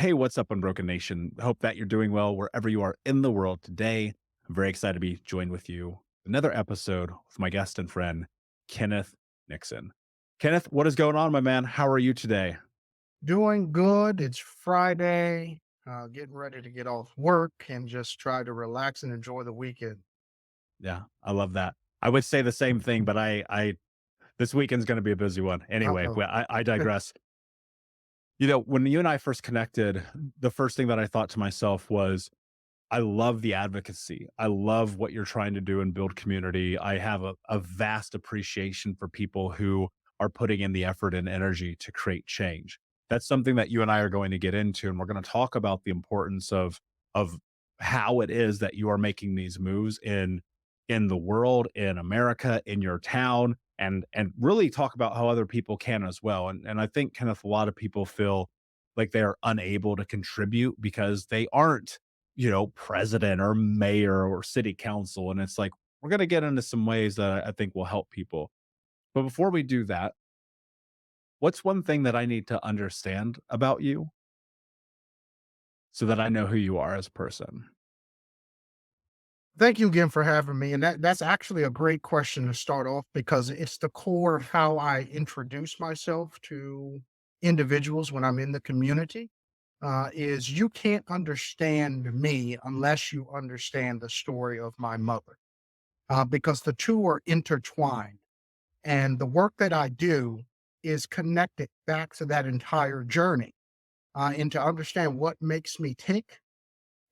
Hey, what's up, Unbroken Nation? Hope that you're doing well wherever you are in the world today. I'm very excited to be joined with you. Another episode with my guest and friend, Kenneth Nixon. Kenneth, what is going on, my man? How are you today? Doing good. It's Friday. Getting ready to get off work and just try to relax and enjoy the weekend. Yeah, I love that. I would say the same thing, but this weekend's going to be a busy one. Anyway, Uh-oh. I digress. When you and I first connected, the first thing that I thought to myself was, I love the advocacy. I love what you're trying to do and build community. I have a vast appreciation for people who are putting in the effort and energy to create change. That's something that you and I are going to get into, and we're going to talk about the importance of how it is that you are making these moves in the world, in America, in your town, and really talk about how other people can as well. And I think kind of a lot of people feel like they are unable to contribute because they aren't president or mayor or city council. And it's like, we're going to get into some ways that I think will help people. But before we do that, what's one thing that I need to understand about you so that I know who you are as a person? Thank you again for having me. And that's actually a great question to start off because it's the core of how I introduce myself to individuals when I'm in the community. Is you can't understand me unless you understand the story of my mother, because the two are intertwined. And the work that I do is connected back to that entire journey, and to understand what makes me tick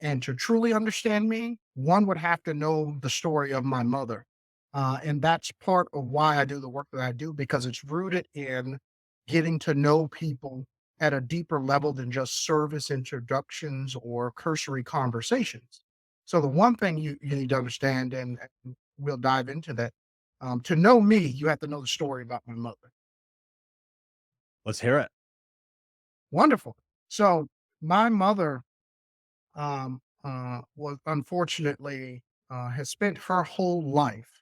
and to truly understand me, one would have to know the story of my mother. And that's part of why I do the work that I do, because it's rooted in getting to know people at a deeper level than just service introductions or cursory conversations. So, the one thing you need to understand, and we'll dive into that, to know me, you have to know the story about my mother. Let's hear it. Wonderful. So, my mother was unfortunately has spent her whole life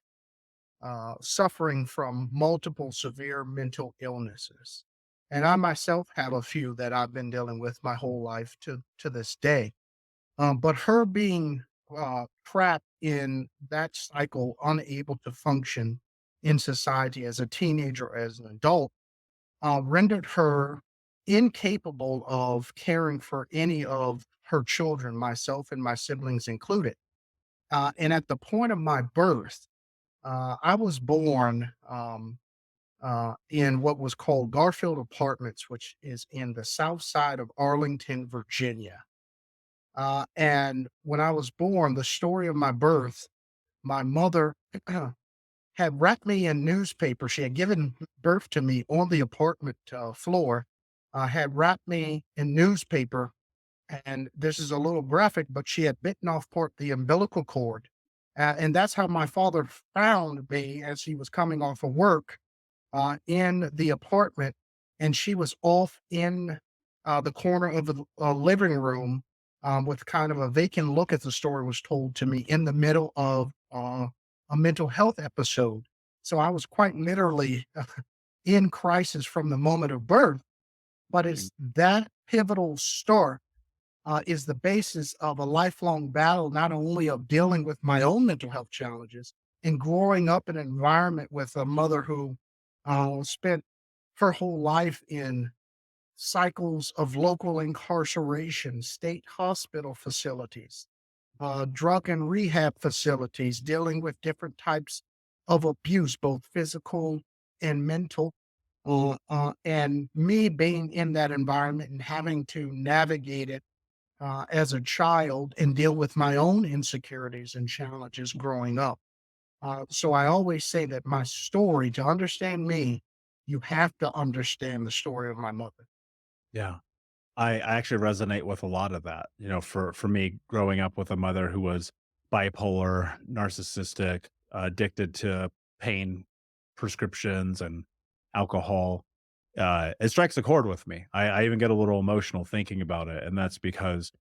suffering from multiple severe mental illnesses, and I myself have a few that I've been dealing with my whole life to this day. But her being trapped in that cycle, unable to function in society as a teenager, as an adult, rendered her incapable of caring for any of her children, myself and my siblings included. And at the point of my birth, I was born in what was called Garfield Apartments, which is in the south side of Arlington, Virginia. And when I was born, the story of my birth, my mother had wrapped me in newspaper. She had given birth to me on the apartment floor, had wrapped me in newspaper. And this is a little graphic, but she had bitten off part the umbilical cord. And that's how my father found me as he was coming off of work in the apartment. And she was off in the corner of the living room, with kind of a vacant look, as the story was told to me, in the middle of a mental health episode. So I was quite literally in crisis from the moment of birth. But Mm. it's that pivotal start is the basis of a lifelong battle, not only of dealing with my own mental health challenges and growing up in an environment with a mother who spent her whole life in cycles of local incarceration, state hospital facilities, drug and rehab facilities, dealing with different types of abuse, both physical and mental. And me being in that environment and having to navigate it as a child and deal with my own insecurities and challenges growing up. So I always say that my story, to understand me, you have to understand the story of my mother. Yeah. I actually resonate with a lot of that. For me, growing up with a mother who was bipolar, narcissistic, addicted to pain prescriptions and alcohol, it strikes a chord with me. I even get a little emotional thinking about it. And that's because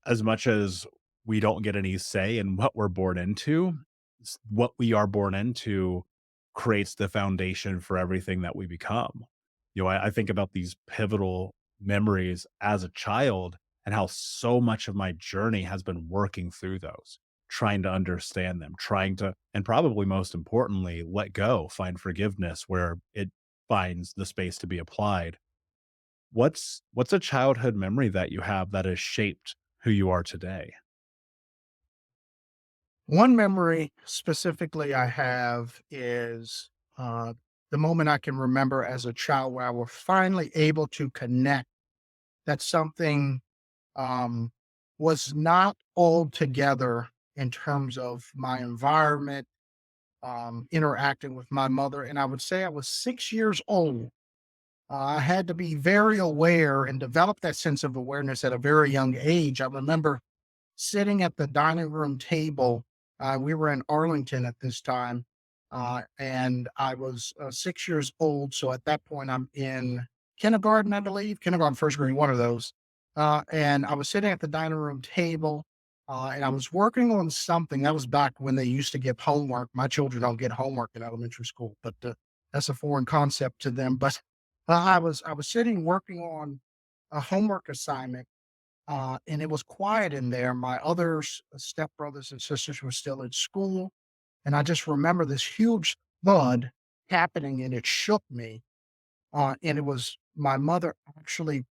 as much as we don't get any say in what we're born into, what we are born into creates the foundation for everything that we become. I think about these pivotal memories as a child and how so much of my journey has been working through those, trying to understand them, trying to, and probably most importantly, let go, find forgiveness where it finds the space to be applied. What's a childhood memory that you have that has shaped who you are today? One memory specifically I have is the moment I can remember as a child where I was finally able to connect that something um, was not all together in terms of my environment, interacting with my mother. And I would say I was 6 years old. I had to be very aware and develop that sense of awareness at a very young age. I remember sitting at the dining room table. We were in Arlington at this time, and I was 6 years old. So at that point, I'm in kindergarten, I believe, kindergarten, first grade, one of those. And I was sitting at the dining room table, and I was working on something. That was back when they used to give homework. My children don't get homework in elementary school, but that's a foreign concept to them. But I was sitting working on a homework assignment, and it was quiet in there. My other stepbrothers and sisters were still at school. And I just remember this huge thud happening and it shook me. And it was my mother actually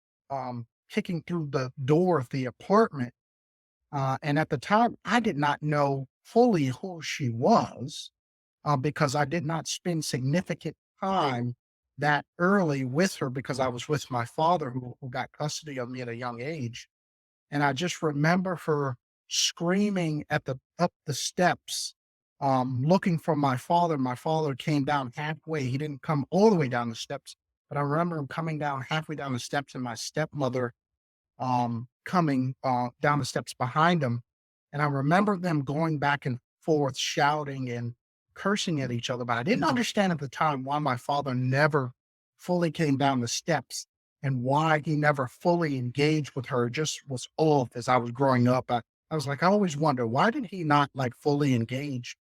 kicking through the door of the apartment. And at the time, I did not know fully who she was, because I did not spend significant time that early with her because I was with my father who got custody of me at a young age. And I just remember her screaming at the up the steps, looking for my father. My father came down halfway. He didn't come all the way down the steps, but I remember him coming down halfway down the steps and my stepmother coming down the steps behind him. And I remember them going back and forth, shouting and cursing at each other. But I didn't understand at the time why my father never fully came down the steps and why he never fully engaged with her. It just was off as I was growing up. I was like, I always wonder, why did he not like fully engage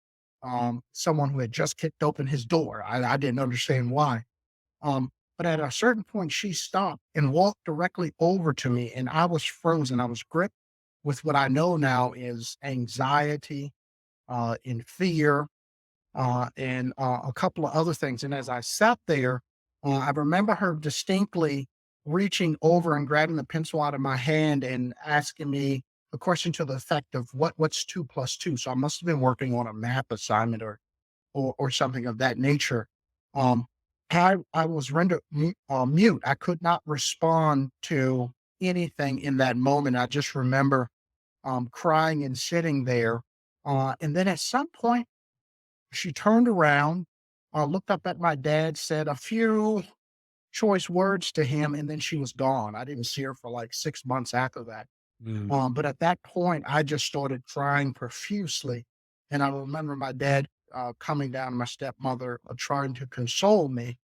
someone who had just kicked open his door? I didn't understand why. But at a certain point, she stopped and walked directly over to me, and I was frozen. I was gripped with what I know now is anxiety, and fear, and a couple of other things. And as I sat there, I remember her distinctly reaching over and grabbing the pencil out of my hand and asking me a question to the effect of what's 2 plus 2. So I must have been working on a math assignment or something of that nature. Um, I was rendered mute. I could not respond to anything in that moment. I just remember crying and sitting there. And then at some point, she turned around, looked up at my dad, said a few choice words to him, and then she was gone. I didn't see her for like 6 months after that. Mm. But at that point, I just started crying profusely. And I remember my dad coming down, my stepmother trying to console me.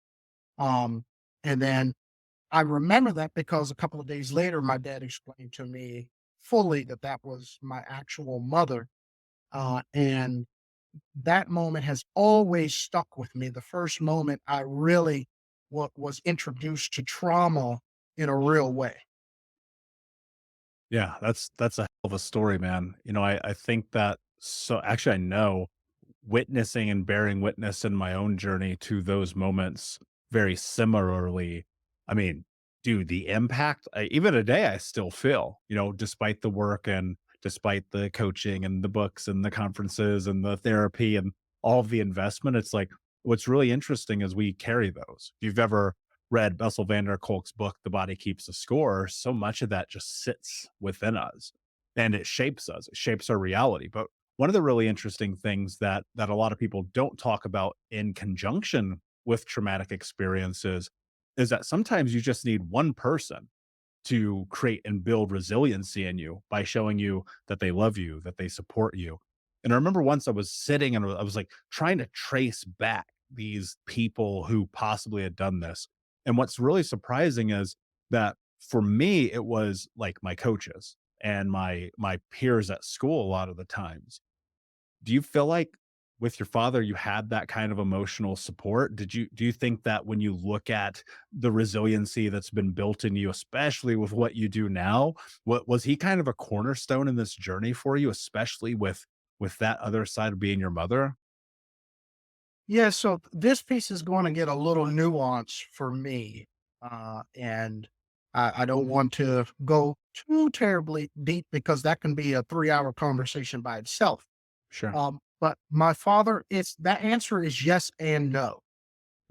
Um, and then I remember that because a couple of days later, my dad explained to me fully that that was my actual mother. And that moment has always stuck with me. The first moment I really was introduced to trauma in a real way. Yeah, that's a hell of a story, man. I think that, so actually I know, witnessing and bearing witness in my own journey to those moments very similarly. I mean, dude, the impact, even today, I still feel, despite the work and despite the coaching and the books and the conferences and the therapy and all of the investment. It's like, what's really interesting is we carry those. If you've ever read Bessel van der Kolk's book, The Body Keeps the Score, so much of that just sits within us and it shapes us, it shapes our reality. But one of the really interesting things that a lot of people don't talk about in conjunction with traumatic experiences is that sometimes you just need one person to create and build resiliency in you by showing you that they love you, that they support you. And I remember once I was sitting and I was like trying to trace back these people who possibly had done this. And what's really surprising is that for me, it was like my coaches and my peers at school a lot of the times. Do you feel like with your father, you had that kind of emotional support. Do you think that when you look at the resiliency that's been built in you, especially with what you do now, what was he kind of a cornerstone in this journey for you, especially with that other side of being your mother? Yeah, so this piece is going to get a little nuance for me. And I don't want to go too terribly deep because that can be a 3 hour conversation by itself. Sure. But my father, it's that answer is yes and no.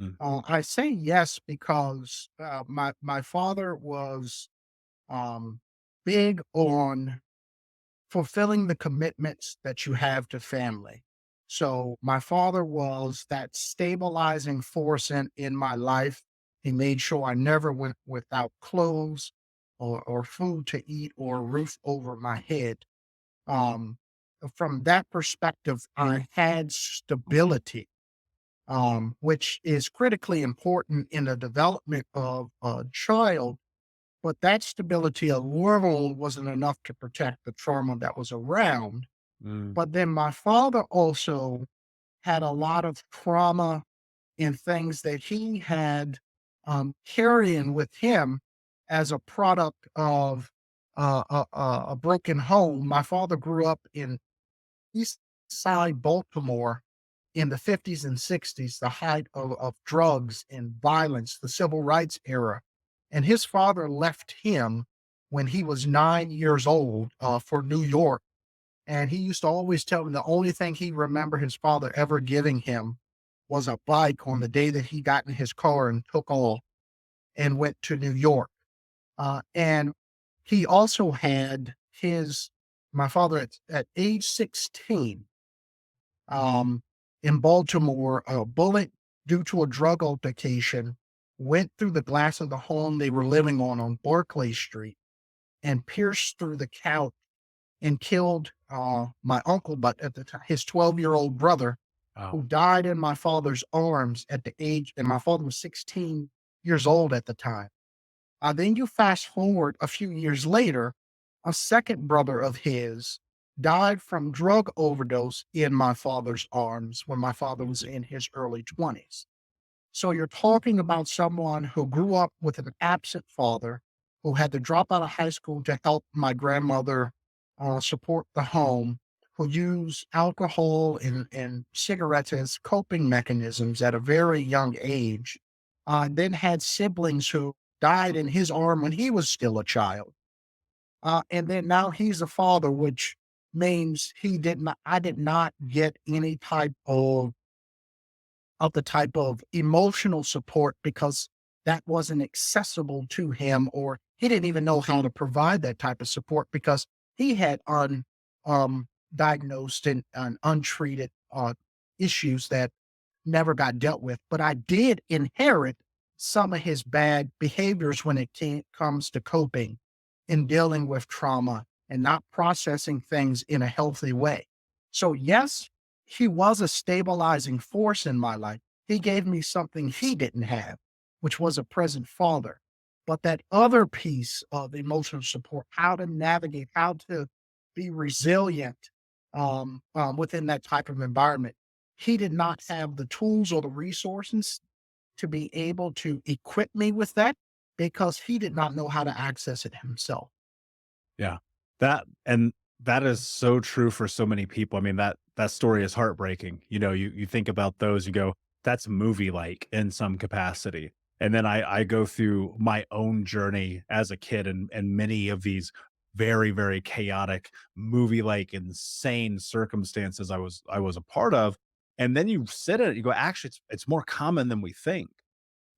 Mm, I say yes because my father was um, big on fulfilling the commitments that you have to family. So my father was that stabilizing force in my life. He made sure I never went without clothes or food to eat or a roof over my head. Um, from that perspective, I had stability, which is critically important in the development of a child. But that stability alone wasn't enough to protect the trauma that was around. mm, But then my father also had a lot of trauma in things that he had carrying with him as a product of a broken home. My father grew up in East Side Baltimore in the 50s and 60s, the height of drugs and violence, the civil rights era. And his father left him when he was 9 years old for New York. And he used to always tell me the only thing he remember his father ever giving him was a bike on the day that he got in his car and took off and went to New York. And he also had my father at age 16 um, in Baltimore, a bullet due to a drug altercation went through the glass of the home they were living on Barclay Street and pierced through the couch and killed my uncle, but at the time, his 12-year-old brother, wow. who died in my father's arms at the age, and my father was 16 years old at the time. Then you fast forward a few years later, a second brother of his died from drug overdose in my father's arms when my father was in his early 20s. So you're talking about someone who grew up with an absent father, who had to drop out of high school to help my grandmother support the home, who used alcohol and cigarettes as coping mechanisms at a very young age, then had siblings who died in his arm when he was still a child. And then now he's a father, which means I did not get any type of the type of emotional support because that wasn't accessible to him, or he didn't even know how to provide that type of support because he had diagnosed and untreated issues that never got dealt with. But I did inherit some of his bad behaviors when comes to coping and dealing with trauma and not processing things in a healthy way. So yes, he was a stabilizing force in my life. He gave me something he didn't have, which was a present father. But that other piece of emotional support, how to navigate, how to be resilient within that type of environment, he did not have the tools or the resources to be able to equip me with that because he did not know how to access it himself. Yeah. That is so true for so many people. I mean, that story is heartbreaking. You think about those, you go, that's movie like in some capacity. And then I go through my own journey as a kid and many of these very, very chaotic movie like insane circumstances I was a part of. And then you sit in it, you go, actually, it's more common than we think.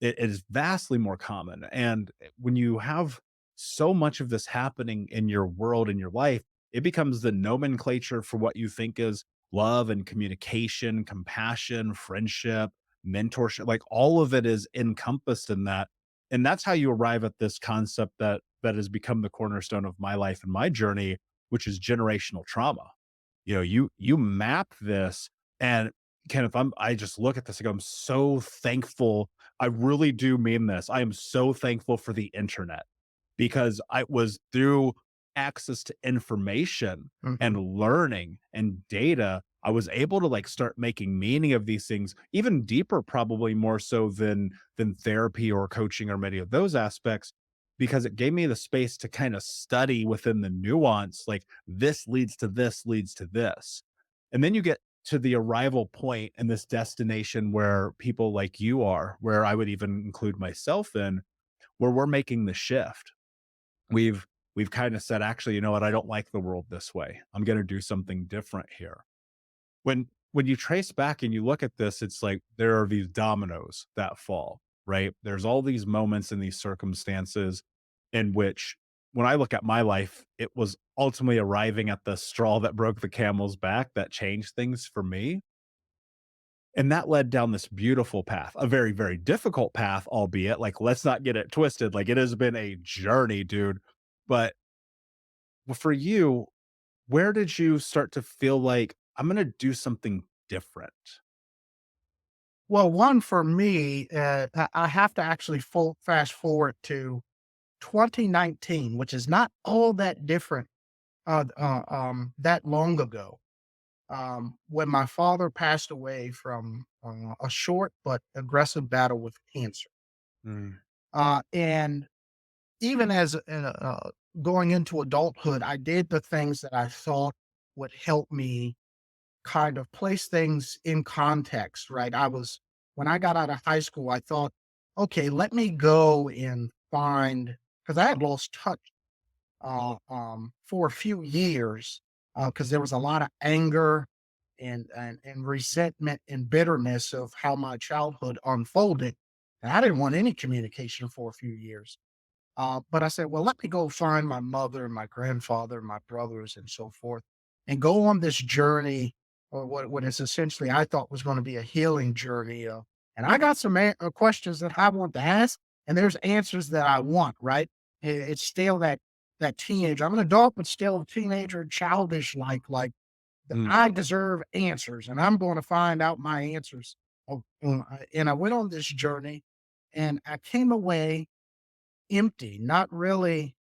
It is vastly more common, and when you have so much of this happening in your world, in your life, it becomes the nomenclature for what you think is love and communication, compassion, friendship, mentorship, like, all of it is encompassed in that, and that's how you arrive at this concept that has become the cornerstone of my life and my journey, which is generational trauma. You map this, and Kenneth, I just look at this and go, I'm so thankful. I really do mean this. I am so thankful for the internet because I was through access to information Mhm. and learning and data. I was able to like start making meaning of these things even deeper, probably more so than therapy or coaching or many of those aspects, because it gave me the space to kind of study within the nuance, like this leads to this leads to this. And then you get to the arrival point and this destination where people like you are, where I would even include myself in, where we're making the shift. We've kind of said, actually, you know what, I don't like the world this way. I'm going to do something different here. When you trace back and you look at this, it's like there are these dominoes that fall, right? There's all these moments and these circumstances in which, when I look at my life, it was ultimately arriving at the straw that broke the camel's back that changed things for me. And that led down this beautiful path, a very, very difficult path, albeit, like, let's not get it twisted. Like, it has been a journey, dude. But for you, where did you start to feel like, I'm going to do something different? Well, one for me, I have to actually fast forward to 2019, which is not all that different, that long ago, when my father passed away from a short but aggressive battle with cancer. Mm, And even as going into adulthood, I did the things that I thought would help me kind of place things in context, right? When I got out of high school, I thought, okay, let me go and find, because I had lost touch for a few years, because there was a lot of anger and resentment and bitterness of how my childhood unfolded. And I didn't want any communication for a few years. But I said, well, let me go find my mother, my grandfather, my brothers, and so forth, and go on this journey, or what is essentially I thought was going to be a healing journey. And I got some questions that I want to ask, and there's answers that I want. Right? It's still that teenager. I'm an adult, but still a teenager, childish, like that mm, I deserve answers, and I'm going to find out my answers. And I went on this journey, and I came away empty, not really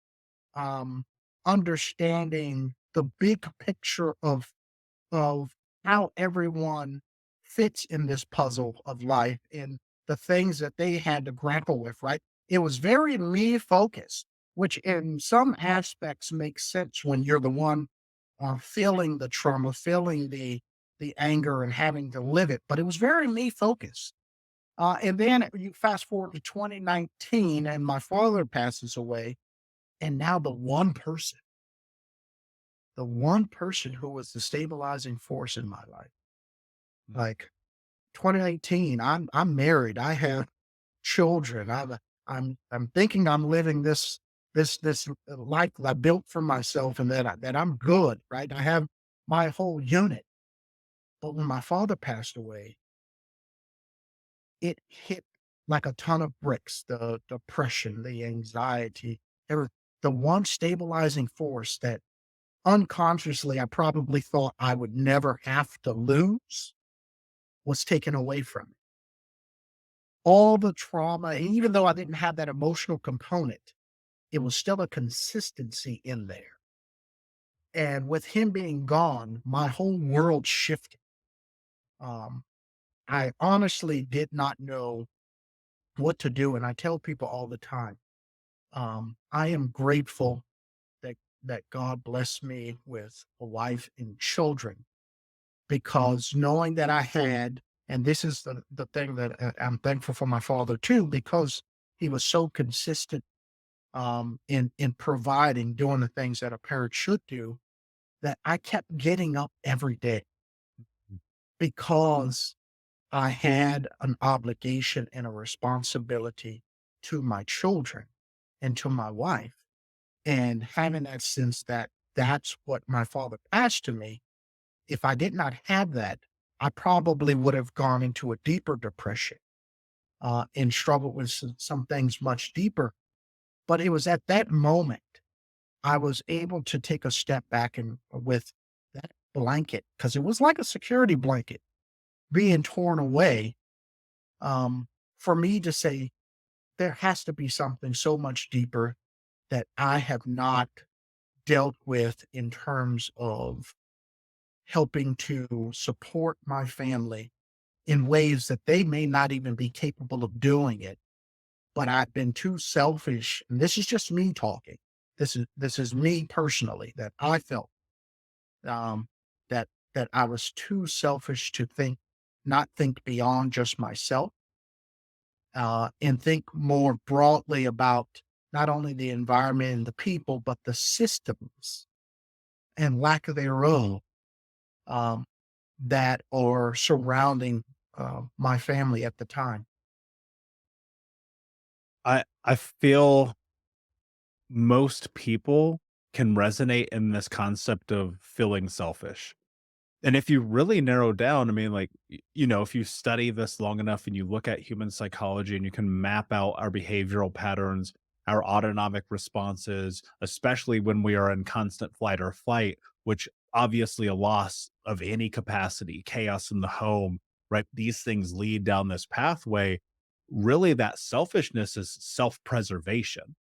um, understanding the big picture of how everyone fits in this puzzle of life and the things that they had to grapple with. Right? It was very me focused, which in some aspects makes sense when you're the one feeling the trauma, feeling the anger, and having to live it. But it was very me focused. And then you fast forward to 2019, and my father passes away. And now the one person who was the stabilizing force in my life, mm, like 2018, I'm married. I have children. I'm thinking I'm living this life that I built for myself, and that I'm good, right? I have my whole unit. But when my father passed away, it hit like a ton of bricks, the depression, the anxiety, every the one stabilizing force that unconsciously I probably thought I would never have to lose was taken away from me. All the trauma, and even though I didn't have that emotional component, it was still a consistency in there. And with him being gone, my whole world shifted. Um, I honestly did not know what to do. And I tell people all the time, I am grateful that God blessed me with a wife and children, because knowing that I had, and this is the thing that I'm thankful for my father too, because he was so consistent in providing, doing the things that a parent should do, that I kept getting up every day mm, because I had an obligation and a responsibility to my children and to my wife. And having that sense that that's what my father passed to me, if I did not have that, I probably would have gone into a deeper depression and struggled with some things much deeper. But it was at that moment I was able to take a step back, and with that blanket, because it was like a security blanket being torn away, um, for me to say, there has to be something so much deeper that I have not dealt with in terms of helping to support my family in ways that they may not even be capable of doing it. But I've been too selfish, and this is just me talking. This is me personally that I felt um, that I was too selfish to not think beyond just myself, and think more broadly about not only the environment and the people, but the systems and lack thereof um, that are surrounding my family at the time. I feel most people can resonate in this concept of feeling selfish. And if you really narrow down, I mean, like, if you study this long enough and you look at human psychology and you can map out our behavioral patterns, our autonomic responses, especially when we are in constant flight or fight, which obviously a loss of any capacity, chaos in the home, right? These things lead down this pathway. Really, that selfishness is self preservation.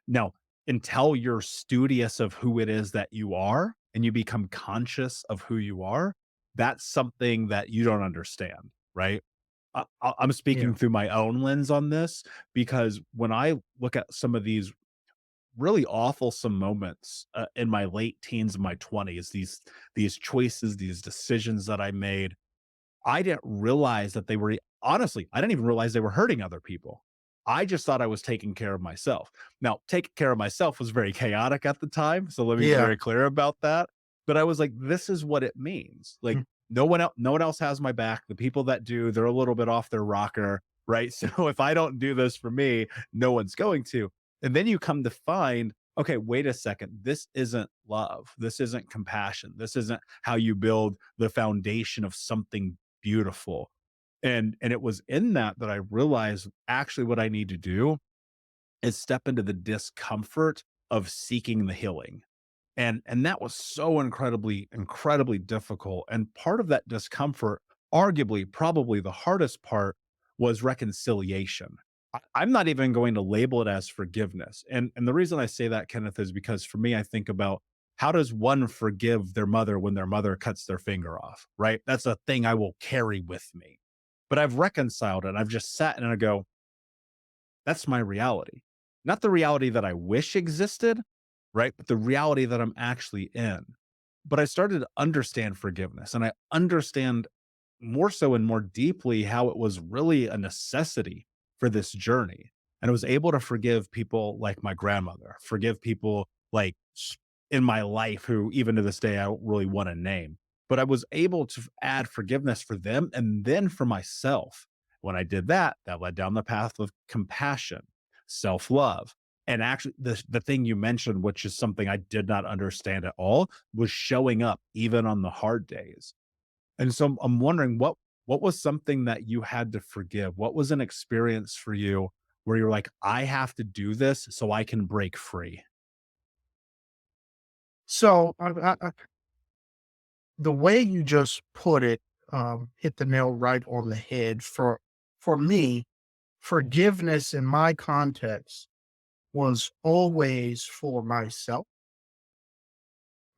Now, until you're studious of who it is that you are and you become conscious of who you are, that's something that you don't understand, right? I'm Yeah, speaking through my own lens on this because when I look at some of these really awful moments in my late teens and my 20s, these choices, these decisions that I made, I didn't realize that they were honestly, I didn't even realize they were hurting other people. I just thought I was taking care of myself. Now, taking care of myself was very chaotic at the time, so let me be yeah, very clear about that. But I was like, this is what it means. Like mm, no one else has my back. The people that do, they're a little bit off their rocker, right? So if I don't do this for me, no one's going to. And then you come to find, okay, wait a second. This isn't love. This isn't compassion. This isn't how you build the foundation of something beautiful. And it was in that that I realized actually what I need to do is step into the discomfort of seeking the healing. And that was so incredibly difficult. And part of that discomfort, arguably probably the hardest part, was reconciliation. I'm not even going to label it as forgiveness. And the reason I say that, Kenneth, is because for me, I think about how does one forgive their mother when their mother cuts their finger off, right? That's a thing I will carry with me. But I've reconciled it. I've just sat and I go, that's my reality. Not the reality that I wish existed, right? But the reality that I'm actually in. But I started to understand forgiveness and I understand more so and more deeply how it was really a necessity for this journey. And I was able to forgive people like my grandmother, forgive people like in my life who, even to this day, I don't really want to name. But I was able to add forgiveness for them and then for myself. When I did that, that led down the path of compassion, self love. And actually, the thing you mentioned, which is something I did not understand at all, was showing up even on the hard days. And so I'm wondering what was something that you had to forgive? What was an experience for you where you're like, I have to do this so I can break free? so the way you just put it hit the nail right on the head. For me, forgiveness in my context was always for myself,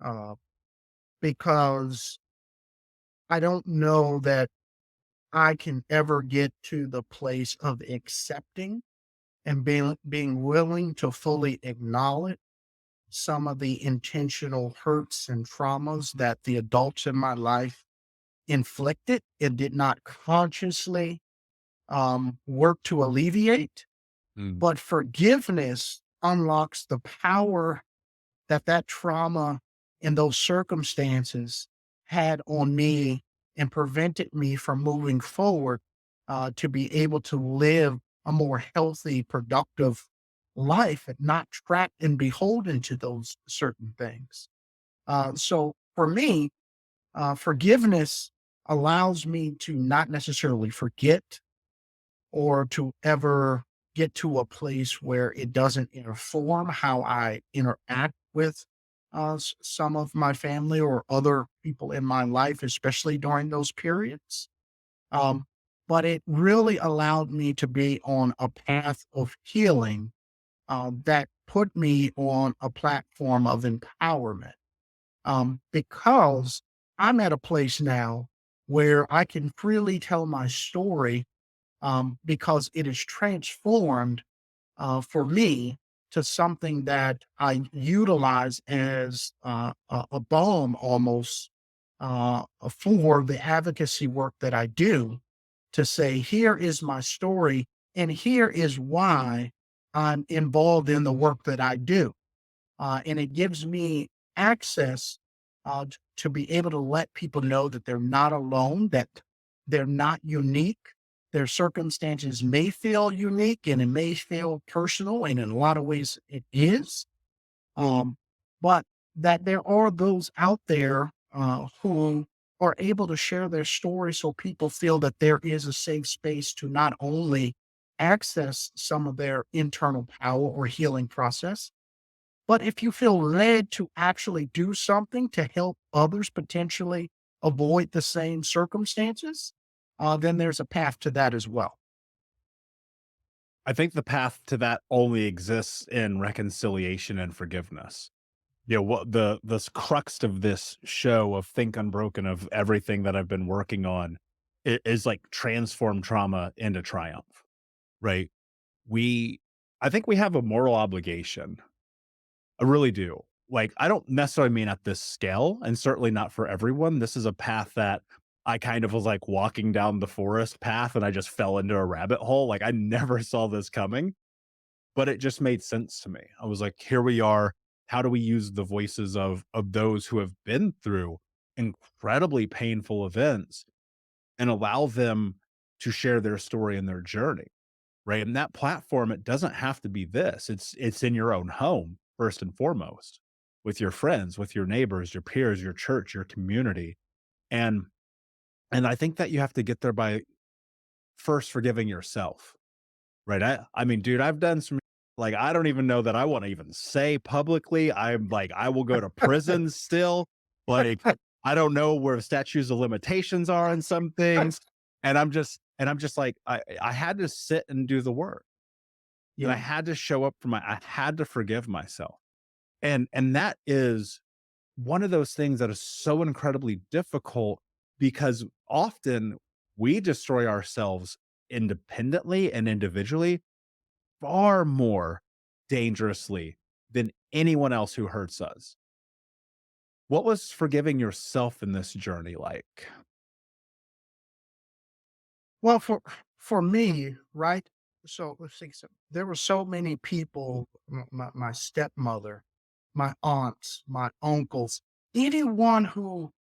uh, because I don't know that I can ever get to the place of accepting and being willing to fully acknowledge some of the intentional hurts and traumas that the adults in my life inflicted and did not consciously work to alleviate. Mm, But forgiveness unlocks the power that trauma and those circumstances had on me and prevented me from moving forward, to be able to live a more healthy, productive life and not trapped and beholden to those certain things. So for me, forgiveness allows me to not necessarily forget or to ever get to a place where it doesn't inform how I interact with some of my family or other people in my life, especially during those periods. Um, but it really allowed me to be on a path of healing that put me on a platform of empowerment, because I'm at a place now where I can freely tell my story, because it is transformed, for me, to something that I utilize as a balm almost, for the advocacy work that I do, to say, here is my story, and here is why I'm involved in the work that I do. And it gives me access, to be able to let people know that they're not alone, that they're not unique. Their circumstances may feel unique and it may feel personal, and in a lot of ways it is. Um, but that there are those out there, who are able to share their story so people feel that there is a safe space to not only access some of their internal power or healing process, but if you feel led to actually do something to help others potentially avoid the same circumstances, then there's a path to that as well. I think the path to that only exists in reconciliation and forgiveness. What the crux of this show of Think Unbroken, of everything that I've been working on, is like transform trauma into triumph, right? We I think we have a moral obligation. I really do. Like, I don't necessarily mean at this scale, and certainly not for everyone. This is a path that I kind of was like walking down the forest path and I just fell into a rabbit hole. Like, I never saw this coming, but it just made sense to me. I was like, here we are. How do we use the voices of those who have been through incredibly painful events and allow them to share their story and their journey? Right. And that platform, it doesn't have to be this. It's in your own home, first and foremost, with your friends, with your neighbors, your peers, your church, your community. And I think that you have to get there by first forgiving yourself. Right. I mean, dude, I've done some, like, I don't even know that I want to even say publicly. I'm like, I will go to prison still. Like, I don't know where the statutes of limitations are on some things. And I'm just like, I had to sit and do the work. And I Yeah. had to show up for I had to forgive myself. And that is one of those things that is so incredibly difficult, because often we destroy ourselves independently and individually far more dangerously than anyone else who hurts us. What was forgiving yourself in this journey like? Well, for me, right? So let's see. So there were so many people, my stepmother, my aunts, my uncles, anyone who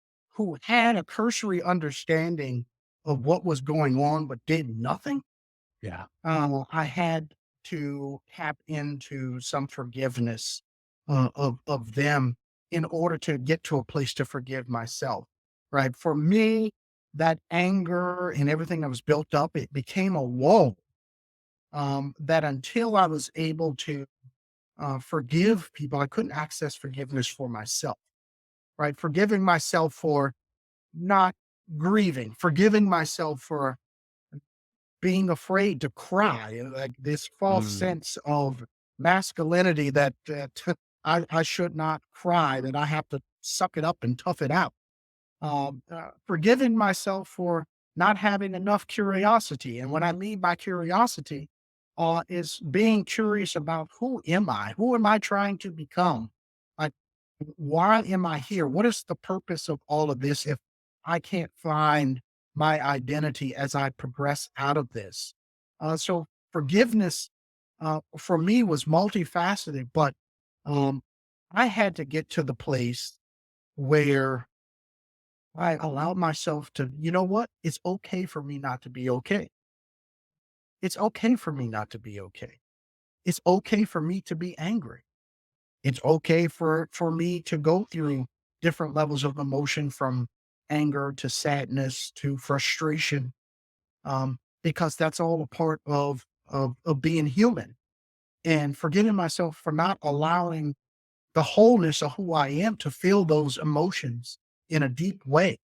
had a cursory understanding of what was going on but did nothing. Yeah. I had to tap into some forgiveness, of them, in order to get to a place to forgive myself. Right. For me, that anger and everything that was built up, it became a wall, that until I was able to, forgive people, I couldn't access forgiveness for myself. Right. Forgiving myself for not grieving, forgiving myself for being afraid to cry, and like this false Mm. sense of masculinity that I should not cry, that I have to suck it up and tough it out. Forgiving myself for not having enough curiosity, and what I mean by curiosity, is being curious about who am I? Who am I trying to become? Like, why am I here? What is the purpose of all of this if I can't find my identity as I progress out of this? So forgiveness, for me, was multifaceted, but, um, I had to get to the place where I allowed myself to, you know what? It's okay for me not to be okay. It's okay for me not to be okay. It's okay for me to be angry. It's okay for me to go through different levels of emotion, from anger to sadness to frustration, because that's all a part of being human. And forgiving myself for not allowing the wholeness of who I am to feel those emotions in a deep way,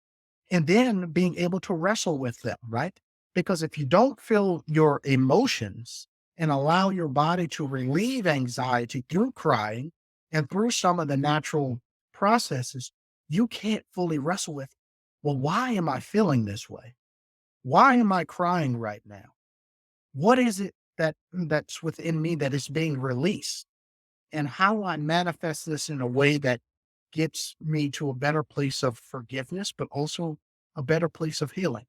and then being able to wrestle with them, right? Because if you don't feel your emotions and allow your body to relieve anxiety through crying and through some of the natural processes, you can't fully wrestle with well, why am I feeling this way? Why am I crying right now? What is it that's within me that is being released? And how do I manifest this in a way that gets me to a better place of forgiveness, but also a better place of healing?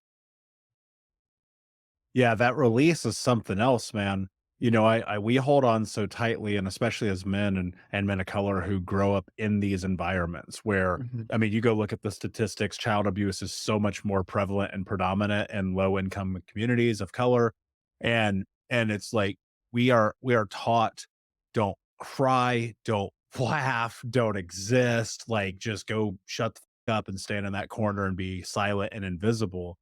Yeah, that release is something else, man. We hold on so tightly, and especially as men and men of color who grow up in these environments where, Mhm. I mean, you go look at the statistics, child abuse is so much more prevalent and predominant in low income communities of color. And it's like we are taught, don't cry, don't laugh, don't exist, like just go shut the up and stand in that corner and be silent and invisible,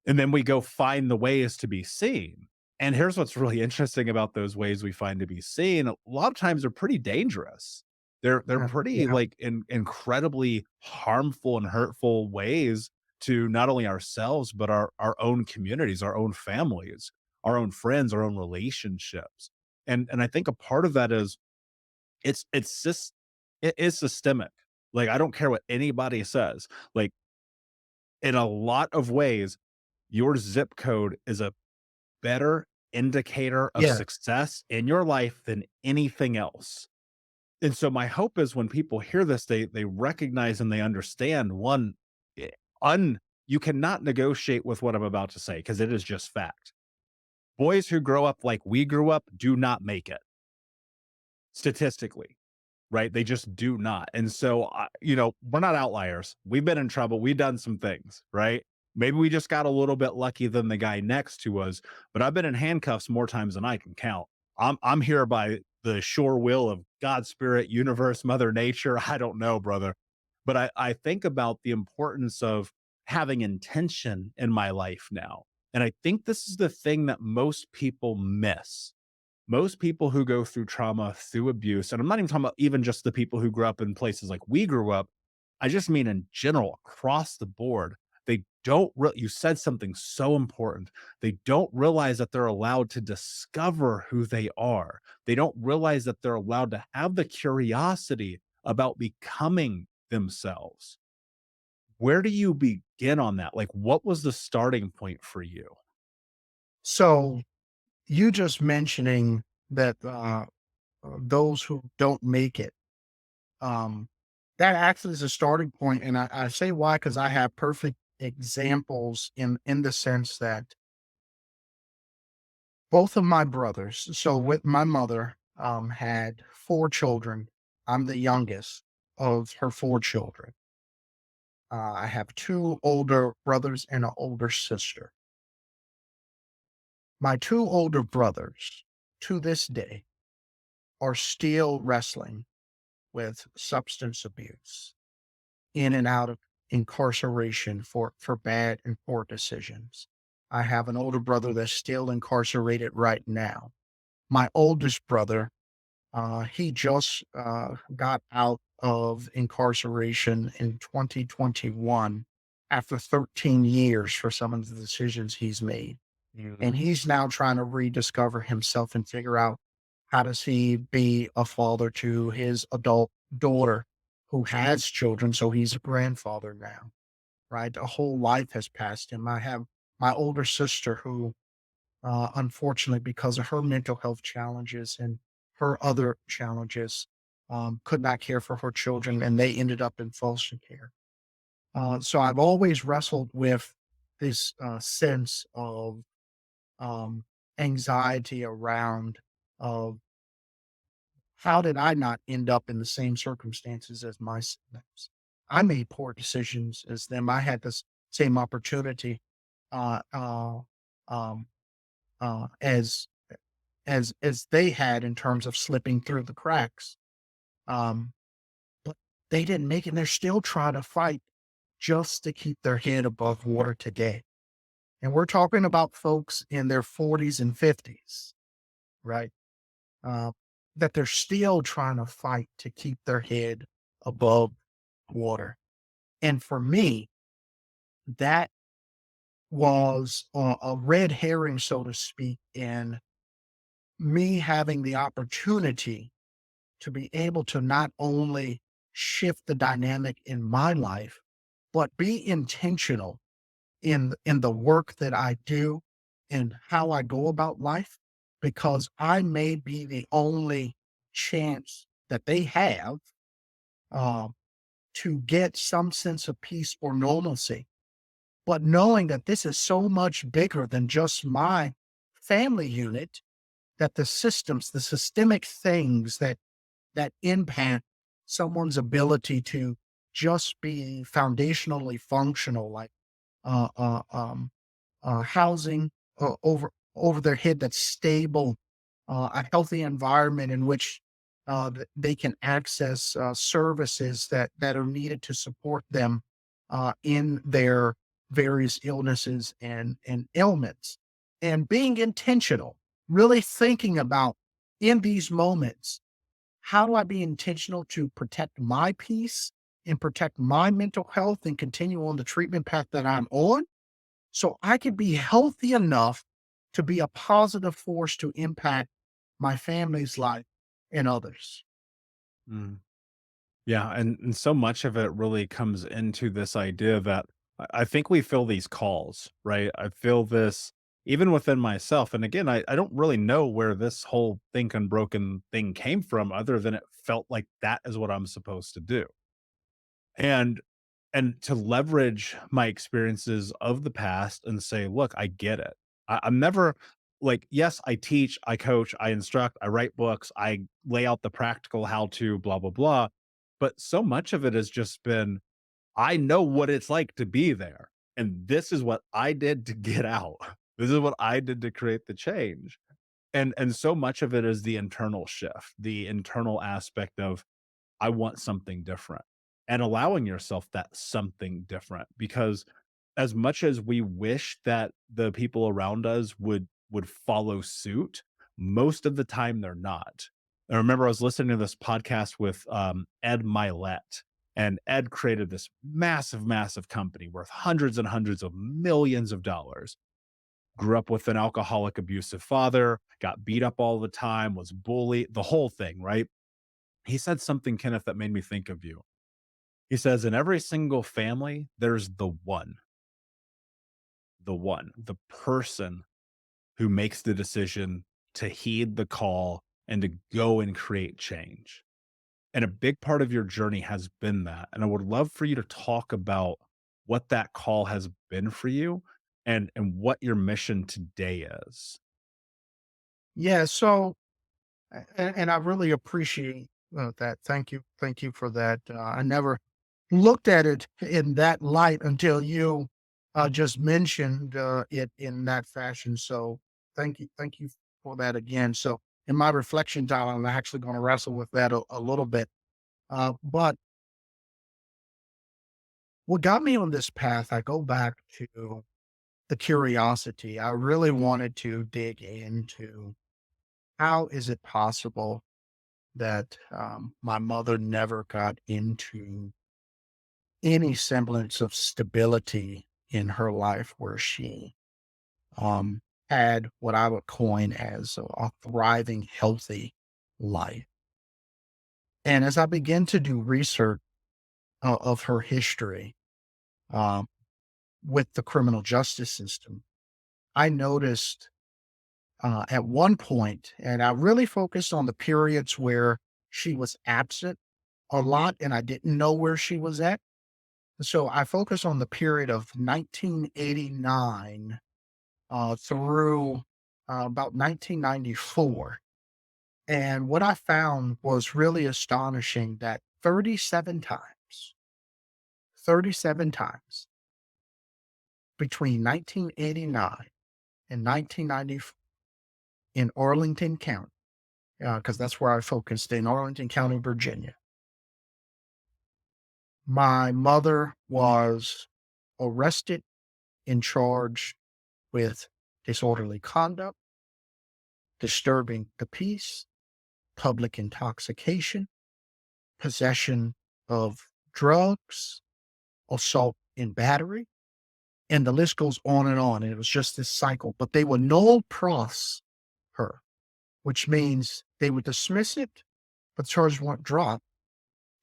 and then we go find the ways to be seen. And here's what's really interesting about those ways we find to be seen. A lot of times they're pretty dangerous. They're Yeah, pretty yeah. like incredibly harmful and hurtful ways to not only ourselves, but our own communities, our own families, our own friends, our own relationships. And I think a part of that is it's just it is systemic. Like I don't care what anybody says. Like in a lot of ways, your zip code is a better indicator of Yeah. success in your life than anything else. And so my hope is when people hear this, they recognize and they understand one, eh, un you cannot negotiate with what I'm about to say because it is just fact. Boys who grow up like we grew up do not make it statistically. Right? They just do not. And so, we're not outliers. We've been in trouble. We've done some things, right? Maybe we just got a little bit lucky than the guy next to us, but I've been in handcuffs more times than I can count. I'm here by the sure will of God, spirit, universe, mother nature. I don't know, brother. But I think about the importance of having intention in my life now. And I think this is the thing that most people miss. Most people who go through trauma, through abuse, and I'm not even talking about even just the people who grew up in places like we grew up. I just mean in general, across the board, they don't you said something so important. They don't realize that they're allowed to discover who they are. They don't realize that they're allowed to have the curiosity about becoming themselves. Where do you begin on that? Like, what was the starting point for you? So you just mentioning that those who don't make it, um, that actually is a starting point, and I say why because I have perfect examples in the sense that both of my brothers, so with my mother, had 4 children. I'm the youngest of her 4 children. I have 2 older brothers and an older sister. My 2 older brothers, to this day, are still wrestling with substance abuse, in and out of incarceration for bad and poor decisions. I have an older brother that's still incarcerated right now. My oldest brother, he just got out of incarceration in 2021 after 13 years for some of the decisions he's made. And he's now trying to rediscover himself and figure out how does he be a father to his adult daughter who has children. So he's a grandfather now, right? A whole life has passed him. I have my older sister who, unfortunately, because of her mental health challenges and her other challenges, could not care for her children and they ended up in foster care. So I've always wrestled with this sense of um, anxiety around of how did I not end up in the same circumstances as my siblings? I made poor decisions as them. I had this same opportunity uh, uh, um, as as they had in terms of slipping through the cracks. Um, but they didn't make it. And they're still trying to fight just to keep their head above water today. And we're talking about folks in their 40s and 50s, right? uh, that they're still trying to fight to keep their head above water. And for me, that was a red herring, so to speak, in me having the opportunity to be able to not only shift the dynamic in my life, but be intentional in the work that I do and how I go about life, because I may be the only chance that they have uh, to get some sense of peace or normalcy. But knowing that this is so much bigger than just my family unit, that the systems, the systemic things that impact someone's ability to just be foundationally functional, like uh, uh, um, housing over their head that's stable, a healthy environment in which they can access services that are needed to support them in their various illnesses and ailments, and being intentional, really thinking about in these moments, how do I be intentional to protect my peace and protect my mental health and continue on the treatment path that I'm on, so I could be healthy enough to be a positive force to impact my family's life and others. Mm. Yeah, and so much of it really comes into this idea that I think we feel these calls, right? I feel this even within myself. And again, I don't really know where this whole think unbroken thing came from, other than it felt like that is what I'm supposed to do. And to leverage my experiences of the past and say, look, I get it. I'm never like, yes, I teach, I coach, I instruct, I write books, I lay out the practical how to, blah, blah, blah. But so much of it has just been, I know what it's like to be there. And this is what I did to get out. This is what I did to create the change. And so much of it is the internal shift, the internal aspect of I want something different, and allowing yourself that something different, because as much as we wish that the people around us would follow suit, most of the time they're not. I remember I was listening to this podcast with Ed Milet, and Ed created this massive, massive company worth hundreds and hundreds of millions of dollars. Grew up with an alcoholic, abusive father, got beat up all the time, was bullied, the whole thing, right? He said something, Kenneth, that made me think of you. He says, in every single family, there's the person who makes the decision to heed the call and to go and create change. And a big part of your journey has been that. And I would love for you to talk about what that call has been for you, and what your mission today is. Yeah, so and I really appreciate that. Thank you for that. I never looked at it in that light until you just mentioned it in that fashion. So thank you for that again. So in my reflection time, I'm actually going to wrestle with that a little bit. But what got me on this path, I go back to the curiosity. I really wanted to dig into how is it possible that my mother never got into any semblance of stability in her life where she um, had what I would coin as a thriving, healthy life. And as I began to do research of her history um, with the criminal justice system, I noticed at one point, and I really focused on the periods where she was absent a lot and I didn't know where she was at. So I focused on the period of 1989 through about 1994. And what I found was really astonishing that 37 times between 1989 and 1994 in Arlington County, because that's where I focused in Arlington County, Virginia, my mother was arrested and charged with disorderly conduct, disturbing the peace, public intoxication, possession of drugs, assault and battery, and the list goes on and on. And it was just this cycle, but they would null pros her, which means they would dismiss it, but charges weren't dropped.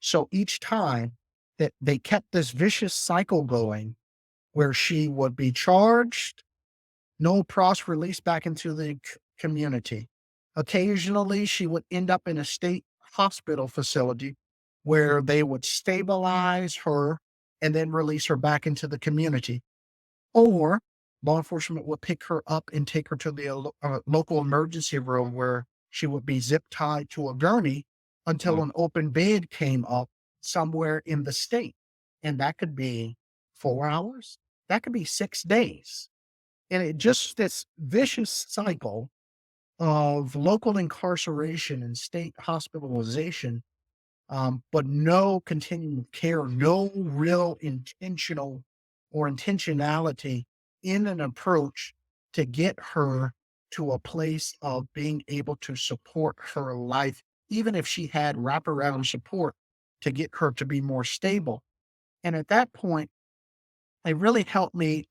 So each time that they kept this vicious cycle going where she would be charged, no cross release back into the community. Occasionally, she would end up in a state hospital facility where they would stabilize her and then release her back into the community. Or law enforcement would pick her up and take her to the local emergency room where she would be zip tied to a gurney until Mm. an open bed came up somewhere in the state. And that could be 4 hours, that could be 6 days. And it just this vicious cycle of local incarceration and state hospitalization, but no continuum of care, no real intentional or intentionality in an approach to get her to a place of being able to support her life, even if she had wraparound support to get her to be more stable. And at that point, it really helped me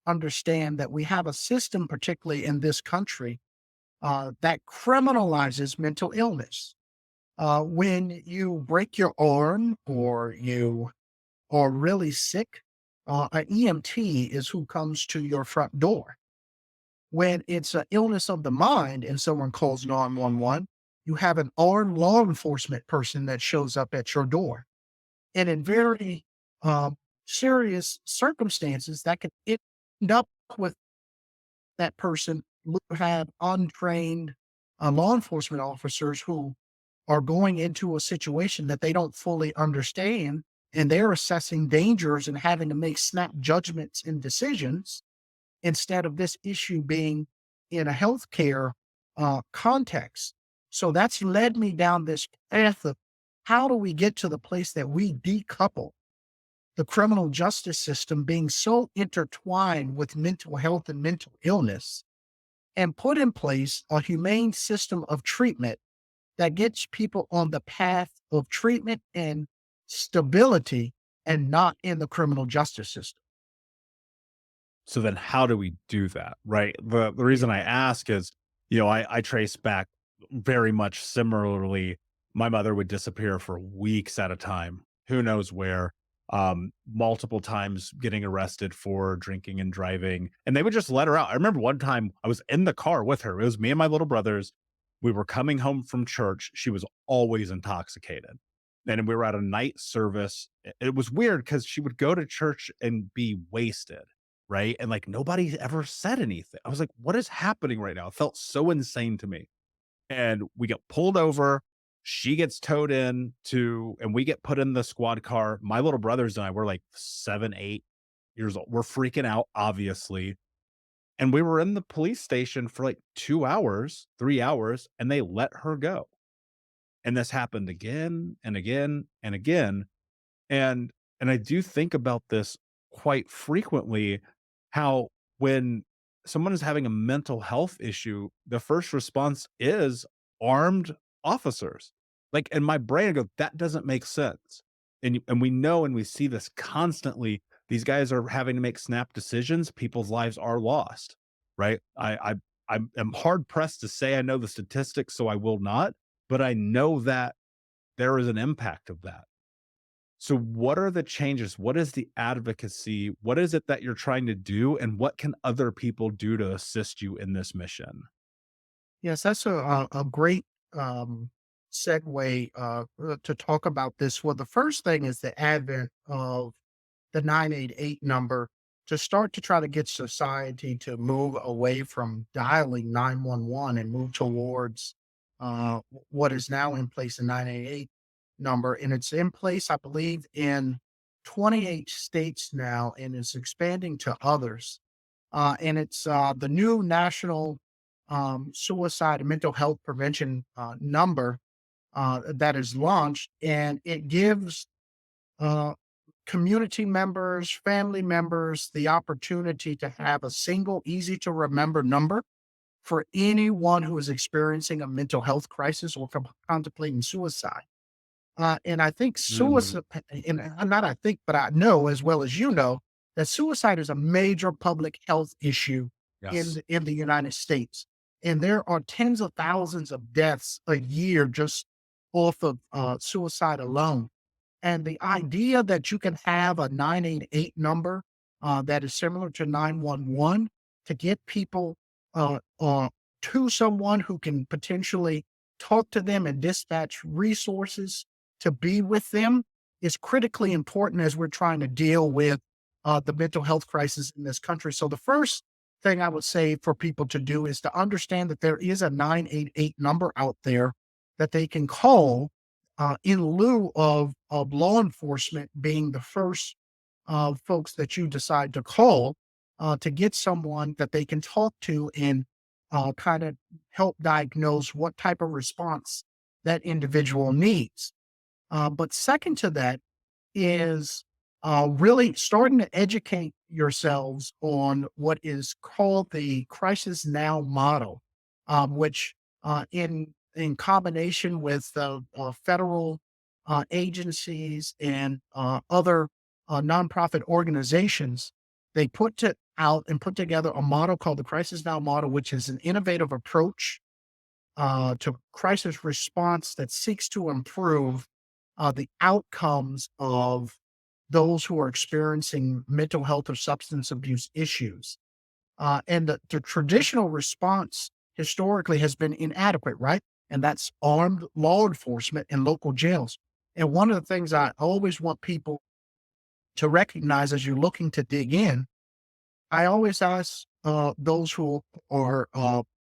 understand that we have a system, particularly in this country, that criminalizes mental illness. When you break your arm or you are really sick, an EMT is who comes to your front door. When it's an illness of the mind and someone calls 911, you have an armed law enforcement person that shows up at your door. And in very um, serious circumstances, that can end up with that person who have untrained law enforcement officers who are going into a situation that they don't fully understand, and they're assessing dangers and having to make snap judgments and decisions instead of this issue being in a healthcare context. So that's led me down this path of how do we get to the place that we decouple the criminal justice system being so intertwined with mental health and mental illness and put in place a humane system of treatment that gets people on the path of treatment and stability and not in the criminal justice system. So then how do we do that? Right. The Yeah. reason I ask is, I trace back very much similarly. My mother would disappear for weeks at a time, who knows where, multiple times getting arrested for drinking and driving. And they would just let her out. I remember one time I was in the car with her. It was me and my little brothers. We were coming home from church. She was always intoxicated. And we were at a night service. It was weird because she would go to church and be wasted, right? And like nobody ever said anything. I was like, what is happening right now? It felt so insane to me. And we get pulled over. She gets towed in to, and we get put in the squad car. My little brothers and I were like 7, 8 years old. We're freaking out, obviously. And we were in the police station for like 2 hours, 3 hours, and they let her go. And this happened again and again and again. And I do think about this quite frequently, how when someone is having a mental health issue, the first response is armed officers. Like in my brain, I go, that doesn't make sense. And we know and we see this constantly. These guys are having to make snap decisions. People's lives are lost. Right. I'm hard pressed to say I know the statistics, so I will not, but I know that there is an impact of that. So what are the changes? What is the advocacy? What is it that you're trying to do? And what can other people do to assist you in this mission? Yes, that's a great um, segue to talk about this. Well, the first thing is the advent of the 988 number to start to try to get society to move away from dialing 911 and move towards what is now in place, the 988 number. And it's in place, I believe, in 28 states now, and it's expanding to others. And it's the new national suicide and mental health prevention number that is launched, and it gives uh, community members, family members, the opportunity to have a single, easy to remember number for anyone who is experiencing a mental health crisis or contemplating suicide. And I think Mhm. suicide, and not I think, but I know as well as you know that suicide is a major public health issue Yes. in the United States, and there are tens of thousands of deaths a year just off of suicide alone. And the idea that you can have a 988 number that is similar to 911 to get people to someone who can potentially talk to them and dispatch resources to be with them is critically important as we're trying to deal with the mental health crisis in this country. So, the first thing I would say for people to do is to understand that there is a 988 number out there that they can call in lieu of law enforcement being the first folks that you decide to call to get someone that they can talk to and kind of help diagnose what type of response that individual needs. But second to that is really starting to educate yourselves on what is called the crisis now model, which in combination with federal agencies and other nonprofit organizations, they out and put together a model called the Crisis Now model, which is an innovative approach to crisis response that seeks to improve the outcomes of those who are experiencing mental health or substance abuse issues. And the traditional response historically has been inadequate, right? And that's armed law enforcement and local jails. And one of the things I always want people to recognize as you're looking to dig in, I always ask those who are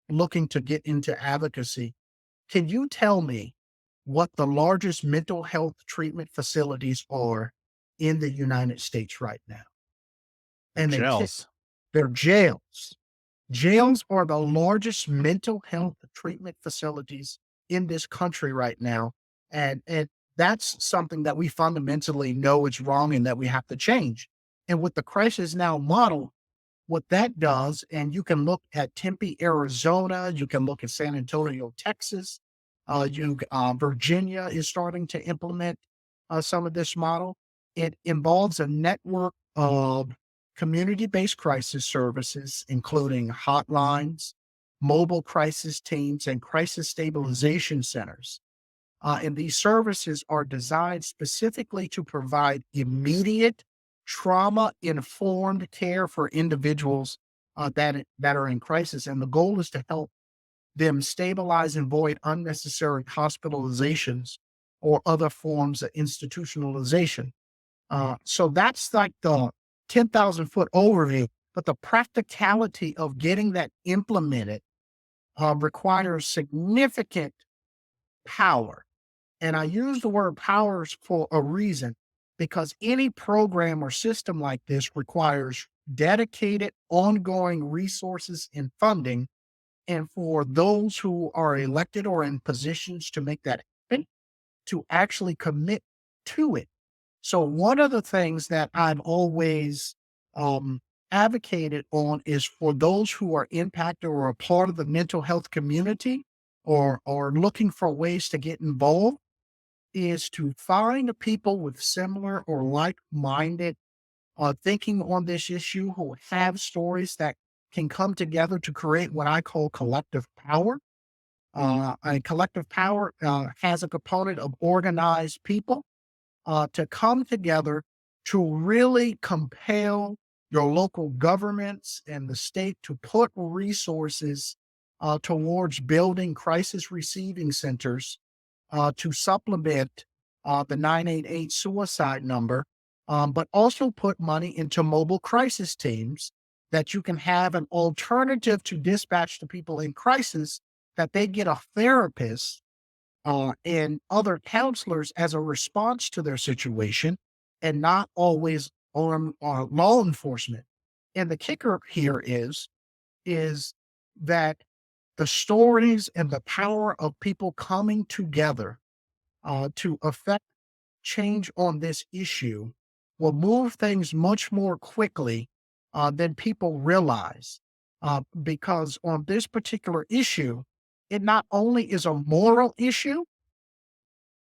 looking to get into advocacy, can you tell me what the largest mental health treatment facilities are in the United States right now? And Gels. they're jails. Jails are the largest mental health treatment facilities in this country right now. And that's something that we fundamentally know is wrong and that we have to change. And with the Crisis Now model, what that does, and you can look at Tempe, Arizona, you can look at San Antonio, Texas, Virginia is starting to implement some of this model. It involves a network of community-based crisis services, including hotlines, mobile crisis teams, and crisis stabilization centers. And these services are designed specifically to provide immediate trauma-informed care for individuals that are in crisis. And the goal is to help them stabilize and avoid unnecessary hospitalizations or other forms of institutionalization. So that's like the 10,000-foot overview, but the practicality of getting that implemented requires significant power. And I use the word powers for a reason, because any program or system like this requires dedicated, ongoing resources and funding. And for those who are elected or in positions to make that happen, to actually commit to it. So one of the things that I've always advocated on is for those who are impacted or a part of the mental health community or looking for ways to get involved is to find the people with similar or like-minded thinking on this issue who have stories that can come together to create what I call collective power. And collective power has a component of organized people to come together to really compel your local governments and the state to put resources towards building crisis receiving centers to supplement the 988 suicide number, but also put money into mobile crisis teams that you can have an alternative to dispatch to people in crisis, that they get a therapist and other counselors as a response to their situation and not always on law enforcement. And the kicker here is that the stories and the power of people coming together to affect change on this issue will move things much more quickly than people realize. Because on this particular issue, it not only is a moral issue,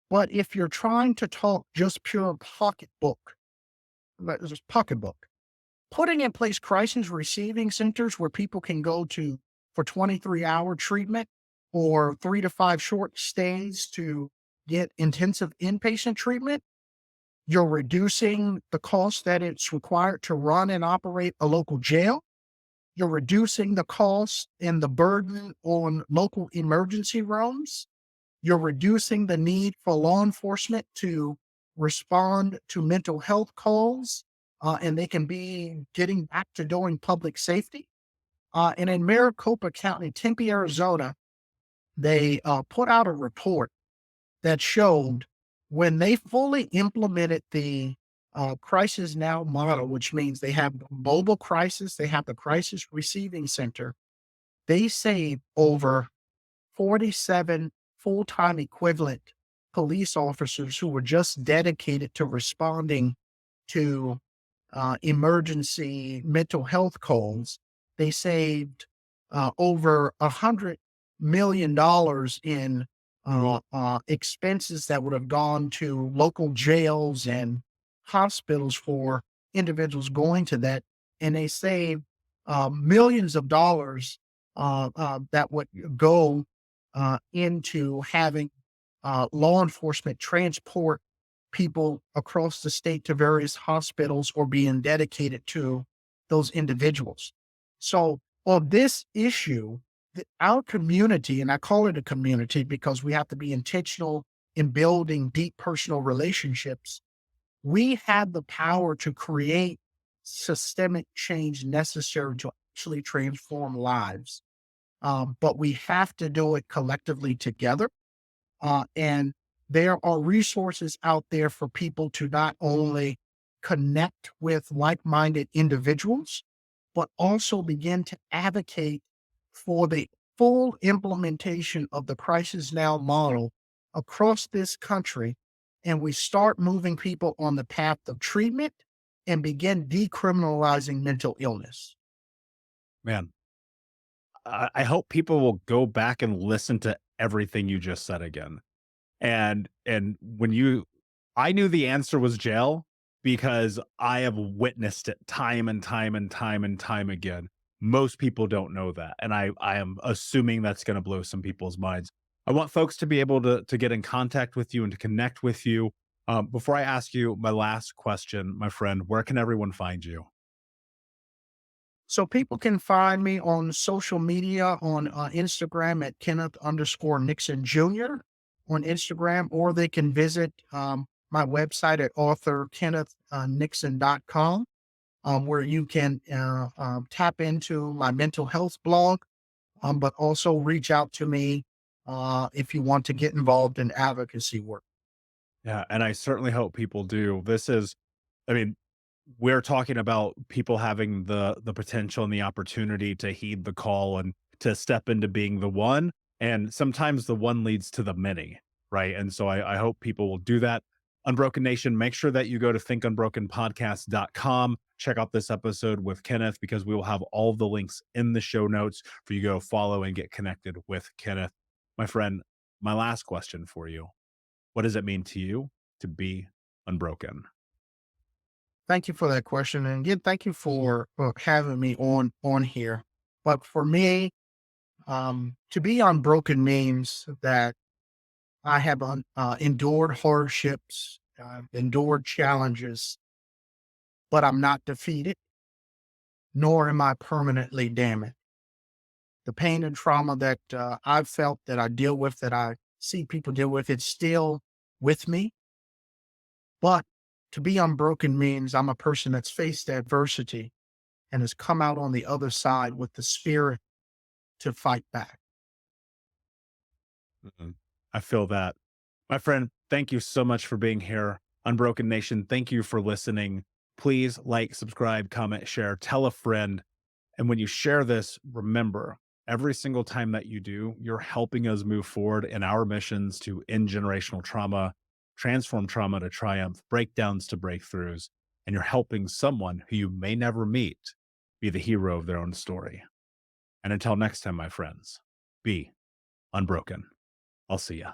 but if you're trying to talk just pure pocketbook, just pocketbook, putting in place crisis receiving centers where people can go to for 23-hour treatment or 3 to 5 short stays to get intensive inpatient treatment, You're reducing the cost that it's required to run and operate a local jail. You're reducing the cost and the burden on local emergency rooms. You're reducing the need for law enforcement to respond to mental health calls, and they can be getting back to doing public safety. And in Maricopa County, Tempe, Arizona, they put out a report that showed when they fully implemented the crisis now model, which means they have mobile crisis, they have the crisis receiving center, they saved over 47 full-time equivalent police officers who were just dedicated to responding to emergency mental health calls. They saved over $100 million in expenses that would have gone to local jails and hospitals for individuals going to that. And they saved millions of dollars that would go into having law enforcement transport people across the state to various hospitals or being dedicated to those individuals. So on this issue, our community, and I call it a community because we have to be intentional in building deep personal relationships, we have the power to create systemic change necessary to actually transform lives. But we have to do it collectively together. And there are resources out there for people to not only connect with like minded individuals, but also begin to advocate for the full implementation of the Crisis Now model across this country. And we start moving people on the path of treatment and begin decriminalizing mental illness. Man, I hope people will go back and listen to everything you just said again. And when you I knew the answer was jail because I have witnessed it time and time and time and time again. Most people don't know that, and I am assuming that's gonna blow some people's minds. I want folks to be able to get in contact with you and to connect with you. Before I ask you my last question, my friend, where can everyone find you? So people can find me on social media on Instagram at Kenneth_Nixon Jr. on Instagram, or they can visit my website at author KennethNixon.com, where you can tap into my mental health blog, but also reach out to me if you want to get involved in advocacy work. Yeah, and I certainly hope people do. I mean, we're talking about people having the potential and the opportunity to heed the call and to step into being the one. And sometimes the one leads to the many, right? And so I hope people will do that. Unbroken Nation, make sure that you go to thinkunbrokenpodcast.com. Check out this episode with Kenneth because we will have all the links in the show notes for you to go follow and get connected with Kenneth. My friend, my last question for you. What does it mean to you to be unbroken? Thank you for that question, and again, thank you for having me on here. But for me, to be unbroken means that I have endured hardships, endured challenges, but I'm not defeated, nor am I permanently damaged. The pain and trauma that I've felt, that I deal with, that I see people deal with, it's still with me. But to be unbroken means I'm a person that's faced adversity and has come out on the other side with the spirit to fight back. Mhm. I feel that. My friend, thank you so much for being here. Unbroken Nation, thank you for listening. Please like, subscribe, comment, share, tell a friend. And when you share this, remember every single time that you do, you're helping us move forward in our missions to end generational trauma, transform trauma to triumph, breakdowns to breakthroughs. And you're helping someone who you may never meet be the hero of their own story. And until next time, my friends, be unbroken. I'll see ya.